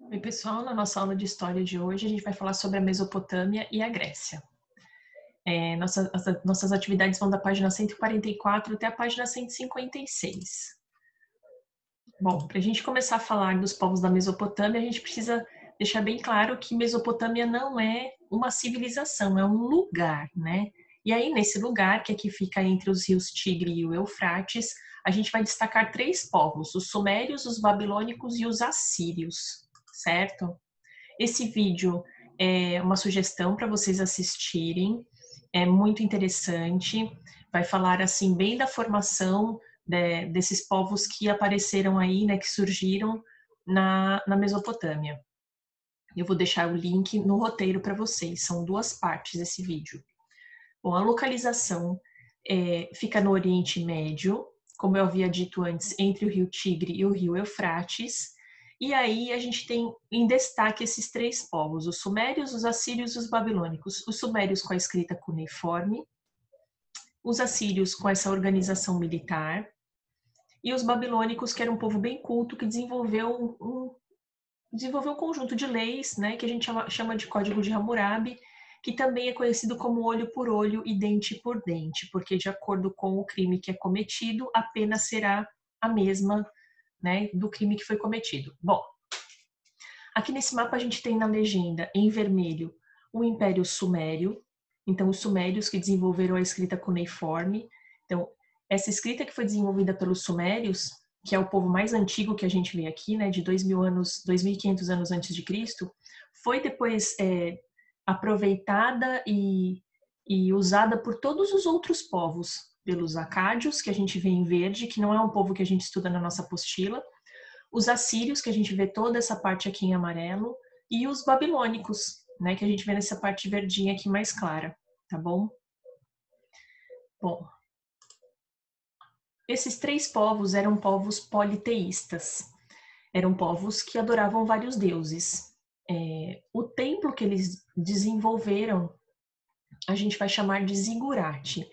Oi, pessoal, na nossa aula de história de hoje, a gente vai falar sobre a Mesopotâmia e a Grécia. Nossas atividades vão da página 144 até a página 156. Bom, para a gente começar a falar dos povos da Mesopotâmia, a gente precisa deixar bem claro que Mesopotâmia não é uma civilização, é um lugar, né? E aí, nesse lugar, que aqui fica entre os rios Tigre e o Eufrates, a gente vai destacar três povos: os sumérios, os babilônicos e os assírios, certo? Esse vídeo é uma sugestão para vocês assistirem, é muito interessante, vai falar assim bem da formação desses povos que apareceram aí, né, que surgiram na Mesopotâmia. Eu vou deixar o link no roteiro para vocês, são duas partes esse vídeo. Bom, a localização fica no Oriente Médio, como eu havia dito antes, entre o rio Tigre e o rio Eufrates. E aí a gente tem em destaque esses três povos: os sumérios, os assírios e os babilônicos. Os sumérios com a escrita cuneiforme, os assírios com essa organização militar, e os babilônicos, que era um povo bem culto, que desenvolveu um conjunto de leis, né, que a gente chama de Código de Hammurabi, que também é conhecido como olho por olho e dente por dente, porque de acordo com o crime que é cometido, a pena será a mesma, né, do crime que foi cometido. Bom, aqui nesse mapa a gente tem na legenda, em vermelho, o Império Sumério. Então, os sumérios que desenvolveram a escrita cuneiforme. Então, essa escrita que foi desenvolvida pelos sumérios, que é o povo mais antigo que a gente vê aqui, né, de 2.000 anos, 2.500 anos antes de Cristo, foi depois aproveitada e usada por todos os outros povos, pelos acádios, que a gente vê em verde, que não é um povo que a gente estuda na nossa apostila, os assírios, que a gente vê toda essa parte aqui em amarelo, e os babilônicos, né, que a gente vê nessa parte verdinha aqui mais clara, tá bom? Bom, esses três povos eram povos politeístas, eram povos que adoravam vários deuses. O templo que eles desenvolveram, a gente vai chamar de zigurate.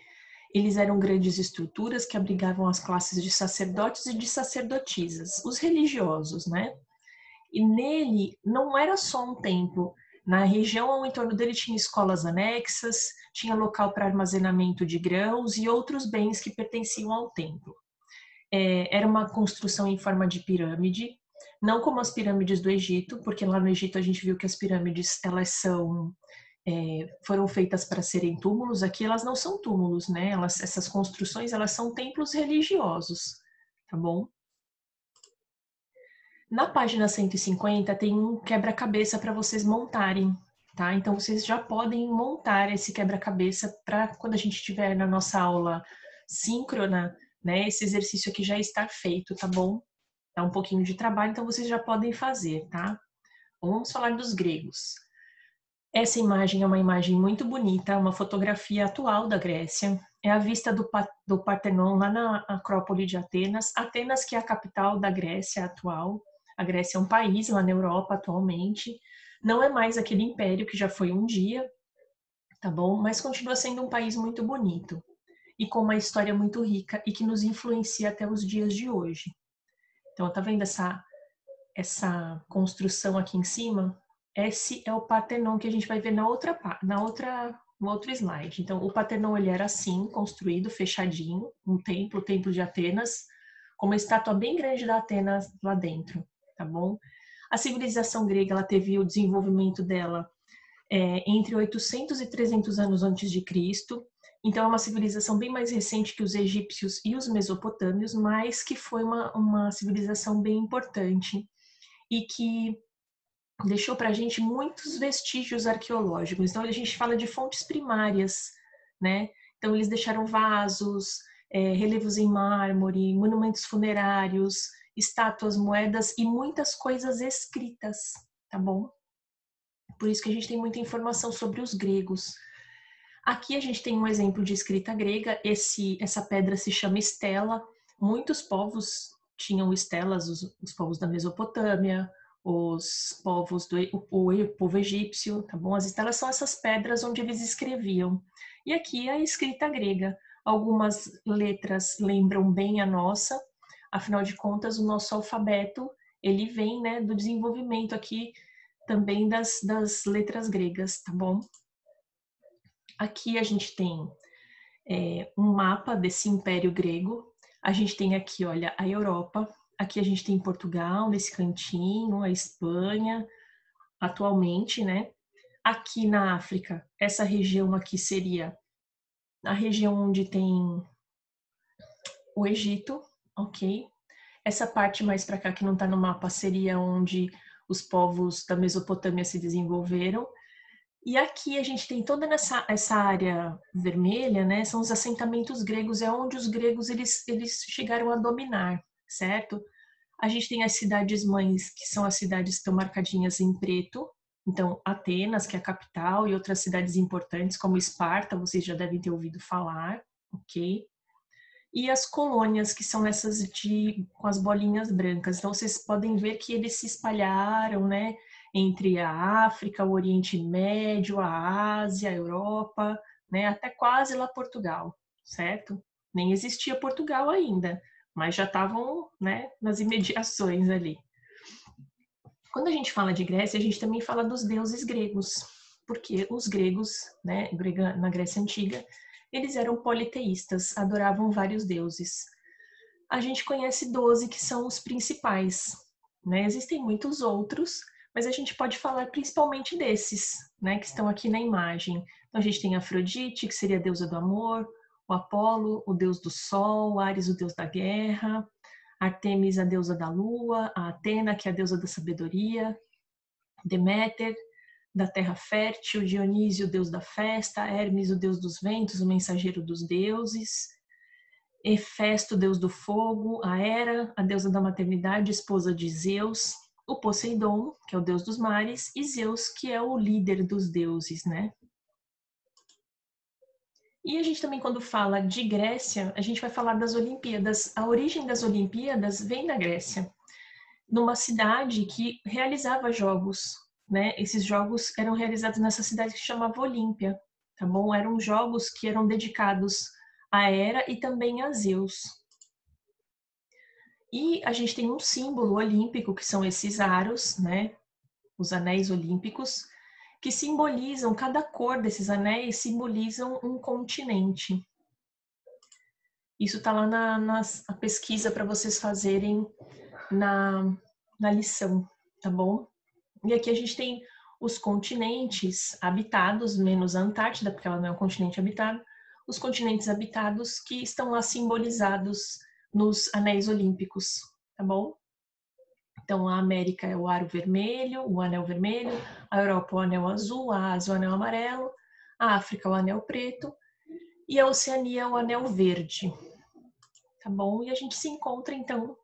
Eles eram grandes estruturas que abrigavam as classes de sacerdotes e de sacerdotisas, os religiosos, né? E nele não era só um templo. Na região ao entorno dele tinha escolas anexas, tinha local para armazenamento de grãos e outros bens que pertenciam ao templo. Era uma construção em forma de pirâmide, não como as pirâmides do Egito, porque lá no Egito a gente viu que as pirâmides elas foram feitas para serem túmulos. Aqui elas não são túmulos, né? Essas construções elas são templos religiosos, tá bom? Na página 150 tem um quebra-cabeça para vocês montarem, tá? Então vocês já podem montar esse quebra-cabeça para quando a gente estiver na nossa aula síncrona, né? Esse exercício aqui já está feito, tá bom? Dá um pouquinho de trabalho, então vocês já podem fazer, tá? Vamos falar dos gregos. Essa imagem é uma imagem muito bonita, uma fotografia atual da Grécia. É a vista do Partenon lá na Acrópole de Atenas. Atenas, que é a capital da Grécia atual. A Grécia é um país lá na Europa atualmente. Não é mais aquele império que já foi um dia, tá bom? Mas continua sendo um país muito bonito e com uma história muito rica e que nos influencia até os dias de hoje. Então, tá vendo essa construção aqui em cima? Esse é o Partenon que a gente vai ver no outro slide. Então, o Partenon ele era assim, construído, fechadinho, um templo, o Templo de Atenas, com uma estátua bem grande da Atenas lá dentro, tá bom? A civilização grega ela teve o desenvolvimento dela entre 800 e 300 anos antes de Cristo. Então, é uma civilização bem mais recente que os egípcios e os mesopotâmios, mas que foi uma civilização bem importante e que deixou para a gente muitos vestígios arqueológicos. Então, a gente fala de fontes primárias, né? Então, eles deixaram vasos, relevos em mármore, monumentos funerários, estátuas, moedas e muitas coisas escritas, tá bom? Por isso que a gente tem muita informação sobre os gregos. Aqui a gente tem um exemplo de escrita grega. Essa pedra se chama estela. Muitos povos tinham estelas, os povos da Mesopotâmia, os povos o povo egípcio, tá bom? As estelas são essas pedras onde eles escreviam. E aqui a escrita grega. Algumas letras lembram bem a nossa, afinal de contas, o nosso alfabeto ele vem, né, do desenvolvimento aqui também das letras gregas, tá bom? Aqui a gente tem um mapa desse Império Grego. A gente tem aqui, olha, a Europa. Aqui a gente tem Portugal, nesse cantinho, a Espanha, atualmente, né? Aqui na África, essa região aqui seria a região onde tem o Egito, ok? Essa parte mais para cá que não está no mapa seria onde os povos da Mesopotâmia se desenvolveram. E aqui a gente tem toda essa área vermelha, né? São os assentamentos gregos, é onde os gregos eles chegaram a dominar, certo? A gente tem as cidades-mães, que são as cidades que estão marcadinhas em preto. Então, Atenas, que é a capital, e outras cidades importantes, como Esparta, vocês já devem ter ouvido falar, ok? E as colônias, que são essas com as bolinhas brancas. Então, vocês podem ver que eles se espalharam, né? Entre a África, o Oriente Médio, a Ásia, a Europa, né? Até quase lá Portugal, certo? Nem existia Portugal ainda, mas já estavam, né, nas imediações ali. Quando a gente fala de Grécia, a gente também fala dos deuses gregos, porque os gregos, né, na Grécia Antiga, eles eram politeístas, adoravam vários deuses. A gente conhece 12 que são os principais, né? Existem muitos outros, mas a gente pode falar principalmente desses, né, que estão aqui na imagem. Então a gente tem Afrodite, que seria a deusa do amor, o Apolo, o deus do sol, Ares, o deus da guerra, Artemis, a deusa da lua, a Atena, que é a deusa da sabedoria, Deméter, da terra fértil, Dionísio, o deus da festa, Hermes, o deus dos ventos, o mensageiro dos deuses, Hefesto, deus do fogo, a Hera, a deusa da maternidade, esposa de Zeus, o Poseidon, que é o deus dos mares, e Zeus, que é o líder dos deuses, né? E a gente também, quando fala de Grécia, a gente vai falar das Olimpíadas. A origem das Olimpíadas vem da Grécia, numa cidade que realizava jogos, né? Esses jogos eram realizados nessa cidade que se chamava Olímpia, tá bom? Eram jogos que eram dedicados a Hera e também a Zeus. E a gente tem um símbolo olímpico, que são esses aros, né? Os anéis olímpicos, que simbolizam, cada cor desses anéis simbolizam um continente. Isso está lá na pesquisa para vocês fazerem na lição, tá bom? E aqui a gente tem os continentes habitados, menos a Antártida, porque ela não é um continente habitado, os continentes habitados que estão lá simbolizados nos anéis olímpicos, tá bom? Então, a América é o aro vermelho, o anel vermelho, a Europa o anel azul, a Ásia o anel amarelo, a África o anel preto e a Oceania o anel verde, tá bom? E a gente se encontra, então,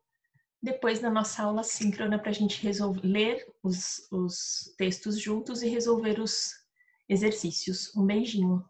depois na nossa aula síncrona para a gente ler os textos juntos e resolver os exercícios. Um beijinho!